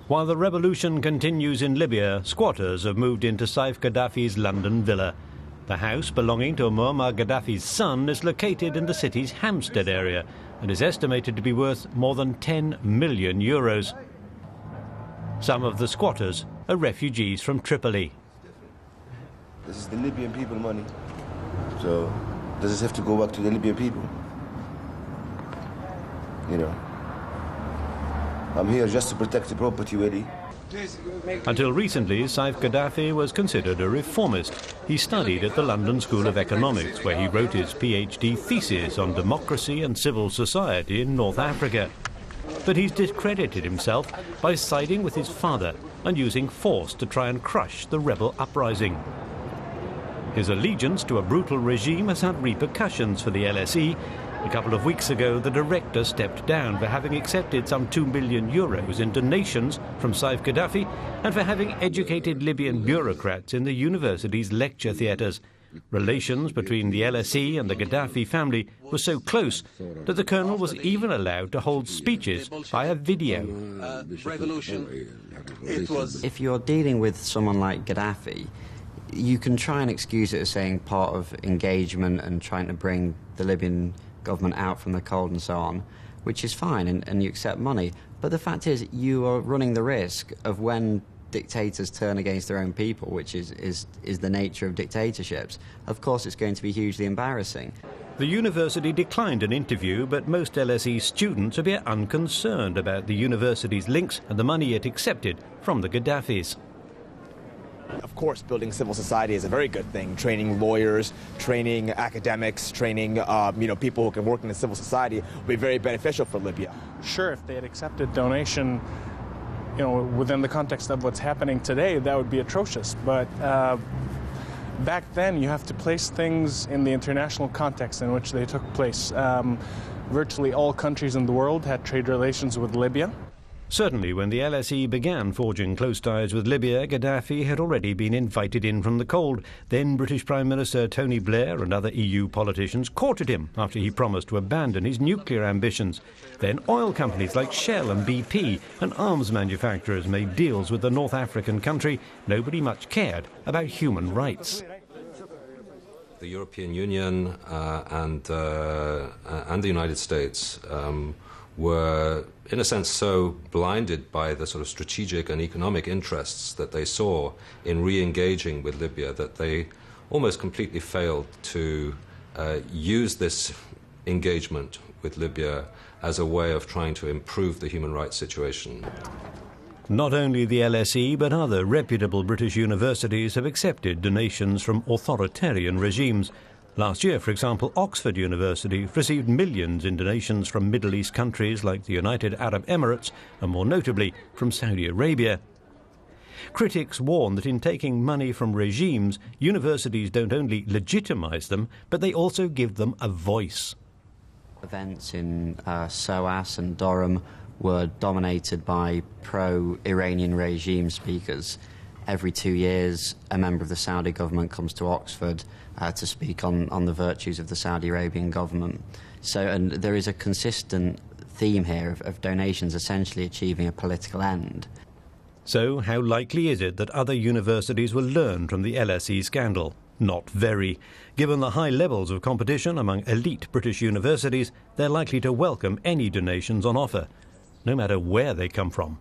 While the revolution continues in Libya, squatters have moved into Saif Gaddafi's London villa. The house belonging to Muammar Gaddafi's son is located in the city's Hampstead area and is estimated to be worth more than 10 million euros. Some of the squatters are refugees from Tripoli. This is the Libyan people money. So does this have to go back to the Libyan people? You know, I'm here just to protect the property, really. Until recently, Saif Gaddafi was considered a reformist. He studied at the London School of Economics, where he wrote his PhD thesis on democracy and civil society in North Africa. But he's discredited himself by siding with his father and using force to try and crush the rebel uprising. His allegiance to a brutal regime has had repercussions for the LSE. A couple of weeks ago, the director stepped down for having accepted some 2 million euros in donations from Saif Gaddafi and for having educated Libyan bureaucrats in the university's lecture theatres. Relations between the LSE and the Gaddafi family were so close that the colonel was even allowed to hold speeches via video. If you're dealing with someone like Gaddafi, you can try and excuse it as saying part of engagement and trying to bring the Libyan government out from the cold and so on, which is fine, and you accept money. But the fact is, you are running the risk of when dictators turn against their own people, which is the nature of dictatorships, of course it's going to be hugely embarrassing. The university declined an interview, but most LSE students appear unconcerned about the university's links and the money it accepted from the Gaddafis. Of course, building civil society is a very good thing. Training lawyers, training academics, training people who can work in the civil society would be very beneficial for Libya. Sure, if they had accepted donation, within the context of what's happening today, that would be atrocious. But back then, you have to place things in the international context in which they took place. Virtually all countries in the world had trade relations with Libya. Certainly, when the LSE began forging close ties with Libya, Gaddafi had already been invited in from the cold. Then British Prime Minister Tony Blair and other EU politicians courted him after he promised to abandon his nuclear ambitions. Then oil companies like Shell and BP and arms manufacturers made deals with the North African country. Nobody much cared about human rights. The European Union and the United States were, in a sense, so blinded by the sort of strategic and economic interests that they saw in re-engaging with Libya that they almost completely failed to use this engagement with Libya as a way of trying to improve the human rights situation. Not only the LSE, but other reputable British universities have accepted donations from authoritarian regimes. Last year, for example, Oxford University received millions in donations from Middle East countries like the United Arab Emirates and, more notably, from Saudi Arabia. Critics warn that in taking money from regimes, universities don't only legitimize them, but they also give them a voice. Events in SOAS and Durham were dominated by pro-Iranian regime speakers. Every 2 years, a member of the Saudi government comes to Oxford to speak on the virtues of the Saudi Arabian government. And there is a consistent theme here of donations essentially achieving a political end. So how likely is it that other universities will learn from the LSE scandal? Not very. Given the high levels of competition among elite British universities, they're likely to welcome any donations on offer, no matter where they come from.